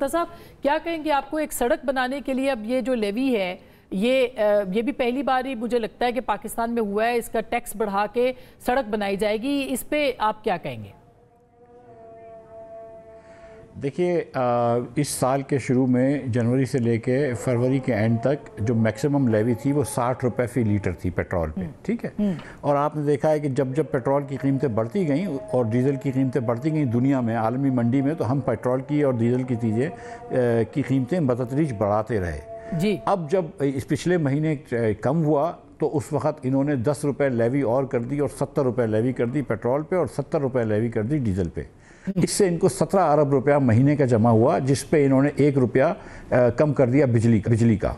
صاحب کیا کہیں گے آپ کو ایک سڑک بنانے کے لیے اب یہ جو لیوی ہے یہ بھی پہلی بار ہی مجھے لگتا ہے کہ پاکستان میں ہوا ہے، اس کا ٹیکس بڑھا کے سڑک بنائی جائے گی، اس پہ آپ کیا کہیں گے؟ دیکھیے اس سال کے شروع میں جنوری سے لے کے فروری کے اینڈ تک جو میکسیمم لیوی تھی وہ 60 روپے فی لیٹر تھی پیٹرول پہ، ٹھیک ہے؟ اور آپ نے دیکھا ہے کہ جب پیٹرول کی قیمتیں بڑھتی گئیں اور ڈیزل کی قیمتیں بڑھتی گئیں دنیا میں، عالمی منڈی میں، تو ہم پیٹرول کی اور ڈیزل کی چیزیں کی قیمتیں بتدریج بڑھاتے رہے۔ جی اب جب اس پچھلے مہینے کم ہوا تو اس وقت انہوں نے 10 روپے لیوی اور کر دی اور 70 روپے لیوی کر دی پیٹرول پہ اور 70 روپے لیوی کر دی ڈیزل پہ۔ اس سے ان کو 17 ارب روپیہ مہینے کا جمع ہوا، جس پہ انہوں نے 1 روپیہ کم کر دیا بجلی کا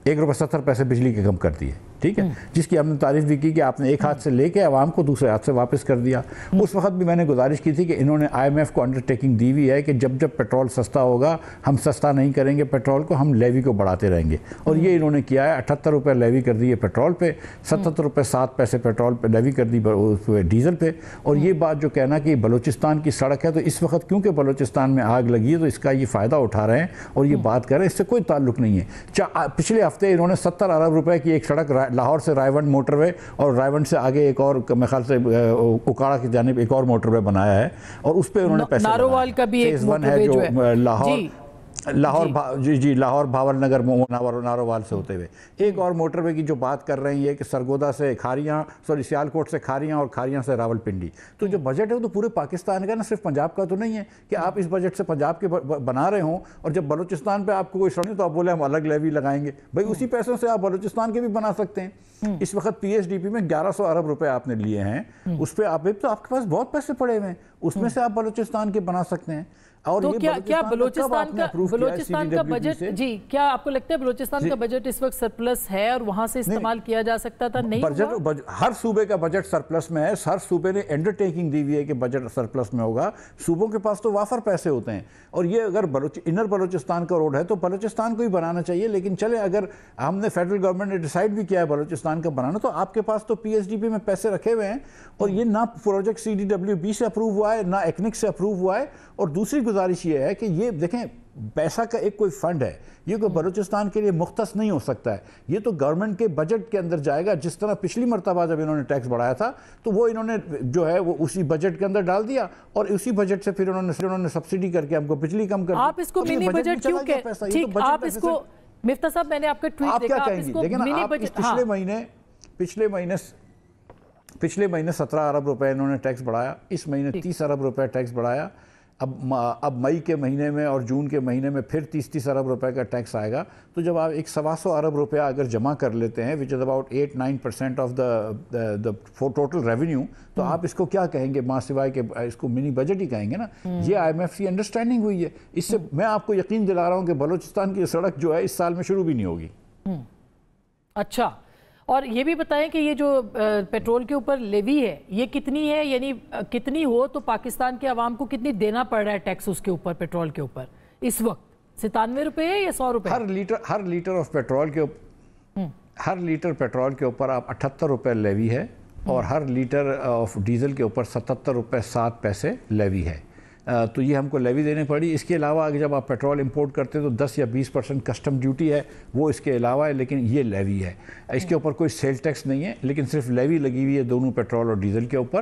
1 روپے 70 پیسے بجلی کے کم کر دیے، ٹھیک ہے؟ جس کی ہم نے تعریف بھی کی کہ آپ نے ایک ہاتھ سے لے کے عوام کو دوسرے ہاتھ سے واپس کر دیا۔ اس وقت بھی میں نے گزارش کی تھی کہ انہوں نے IMF کو انڈرٹیکنگ دی ہوئی ہے کہ جب پیٹرول سستا ہوگا ہم سستا نہیں کریں گے پیٹرول کو، ہم لیوی کو بڑھاتے رہیں گے، اور یہ انہوں نے کیا ہے۔ 78 روپے لیوی کر دیے پیٹرول پہ، 77 روپے 7 پیسے پیٹرول پہ لیوی کر دی ڈیزل پہ۔ اور یہ بات جو کہنا کہ بلوچستان کی سڑک ہے، تو اس وقت کیونکہ بلوچستان میں آگ لگی ہے تو اس کا یہ فائدہ اٹھا رہے ہیں اور یہ بات کر رہے ہیں، اس سے کوئی تعلق نہیں ہے۔ پچھلے ہفتے انہوں نے 70 ارب روپے کی ایک سڑک لاہور سے رائے ونڈ موٹر وے اور رائے ونڈ سے آگے ایک اور میرے خیال سے اکاڑا کی جانب ایک اور موٹر وے بنایا ہے، اور اس پہ انہوں نے پیسے نارووال کا بھی ایک موٹر وے جو ہے لاہور بھاور نگر نارووال سے ہوتے ہوئے ایک اور موٹر وے کی جو بات کر رہے ہیں، یہ کہ سرگودا سے سیالکوٹ سے کھاریاں اور کھاریاں سے راول پنڈی۔ تو جو بجٹ ہے وہ تو پورے پاکستان کا، نہ صرف پنجاب کا تو نہیں ہے کہ آپ اس بجٹ سے پنجاب کے بنا رہے ہوں اور جب بلوچستان پہ آپ کو کوئی سڑک تو آپ بولے ہم الگ لیوی لگائیں گے۔ بھائی اسی پیسوں سے آپ بلوچستان کے بھی بنا سکتے ہیں۔ اس وقت PSDP میں 1100 ارب روپے آپ نے لیے ہیں، اس پہ آپ کے پاس بہت پیسے پڑے ہوئے ہیں، اس میں سے آپ بلوچستان کے بنا سکتے ہیں۔ تو کیا بلوچستان کا بجٹ، جی کیا آپ کو لگتا ہے بلوچستان کا بجٹ اس وقت سرپلس ہے اور وہاں سے استعمال کیا جا سکتا تھا؟ نہیں ہوا؟ ہر صوبے کا بجٹ سرپلس میں ہے، ہر صوبے نے انڈرٹیکنگ دی ہوئی ہے کہ بجٹ سرپلس میں ہوگا۔ صوبوں کے پاس تو وافر پیسے ہوتے ہیں، اور یہ اگر انر بلوچستان کا روڈ ہے تو بلوچستان کو ہی بنانا چاہیے۔ لیکن چلے اگر ہم نے فیڈرل گورنمنٹ نے ڈیسائیڈ بھی کیا ہے بلوچستان کا بنانا، تو آپ کے پاس تو PSDP میں پیسے رکھے ہوئے ہیں، اور یہ نہ پروجیکٹ CDWB سے اپروو ہوا ہے نہ ایکنک سے اپروو ہوا ہے۔ اور دوسری گزارش یہ ہے کہ یہ دیکھیں پیسہ کا ایک کوئی فنڈ ہے، یہ کوئی بلوچستان کے لیے مختص نہیں ہو سکتا ہے، یہ تو گورنمنٹ کے بجٹ کے اندر جائے گا۔ جس طرح پچھلی مرتبہ جب انہوں نے ٹیکس بڑھایا تھا تو وہ انہوں نے جو ہے وہ اسی بجٹ کے اندر ڈال دیا، اور اسی بجٹ سے پھر انہوں نے سبسڈی کر کے ہم کو بجلی کم کر دی۔ آپ اس کو منی بجٹ کیوں کہ ٹھیک آپ اس کو مفتہ صاحب میں نے آپ کا ٹویٹ دیکھا، آپ اس کو منی بجٹ پچھلے مہینے 17 ارب روپے انہوں نے ٹیکس بڑھایا، اس مہینے 30 ارب روپے ٹیکس بڑھایا، اب مئی کے مہینے میں اور جون کے مہینے میں پھر 30 ارب روپے کا ٹیکس آئے گا۔ تو جب آپ ایک 125 ارب روپیہ اگر جمع کر لیتے ہیں which is about 8-9% of the total revenue، تو آپ اس کو کیا کہیں گے ماں سوائے کہ اس کو منی بجٹ ہی کہیں گے نا۔ یہ IMF کی انڈرسٹینڈنگ ہوئی ہے، اس سے میں آپ کو یقین دلا رہا ہوں کہ بلوچستان کی سڑک جو ہے اس سال میں شروع بھی نہیں ہوگی۔ اچھا، اور یہ بھی بتائیں کہ یہ جو پیٹرول کے اوپر لیوی ہے یہ کتنی ہے، یعنی کتنی ہو تو پاکستان کے عوام کو کتنی دینا پڑ رہا ہے ٹیکس اس کے اوپر، پیٹرول کے اوپر اس وقت 97 روپے ہے یا 100 روپے؟ ہر لیٹر آف پیٹرول کے ہر لیٹر پیٹرول کے اوپر آپ 78 روپے لیوی ہے، اور ہر لیٹر آف ڈیزل کے اوپر 77 روپے 7 پیسے لیوی ہے۔ تو یہ ہم کو لیوی دینے پڑی۔ اس کے علاوہ جب آپ پیٹرول امپورٹ کرتے ہیں تو 10 یا 20% کسٹم ڈیوٹی ہے، وہ اس کے علاوہ ہے، لیکن یہ لیوی ہے۔ اس کے اوپر کوئی سیل ٹیکس نہیں ہے، لیکن صرف لیوی لگی ہوئی ہے دونوں پیٹرول اور ڈیزل کے اوپر۔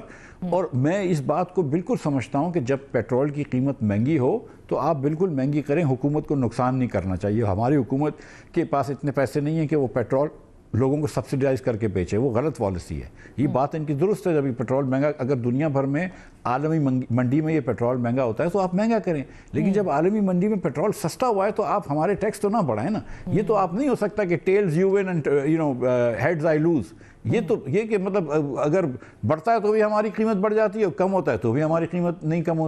اور میں اس بات کو بالکل سمجھتا ہوں کہ جب پیٹرول کی قیمت مہنگی ہو تو آپ بالکل مہنگی کریں، حکومت کو نقصان نہیں کرنا چاہیے۔ ہماری حکومت کے پاس اتنے پیسے نہیں ہیں کہ وہ پیٹرول لوگوں کو سبسیڈائز کر کے بیچے، وہ غلط پالیسی ہے۔ یہ بات ان کی درست ہے، جب یہ پیٹرول مہنگا، اگر دنیا بھر میں عالمی منڈی میں یہ پیٹرول مہنگا ہوتا ہے تو آپ مہنگا کریں، لیکن جب عالمی منڈی میں پیٹرول سستا ہوا ہے تو آپ ہمارے ٹیکس تو نہ بڑھائیں نا۔ یہ تو آپ نہیں ہو سکتا کہ tells you one and heads I lose. یہ کہ مطلب اگر بڑھتا ہے تو بھی ہماری قیمت بڑھ جاتی ہے، اور کم ہوتا ہے تو بھی ہماری قیمت نہیں کم ہوتی۔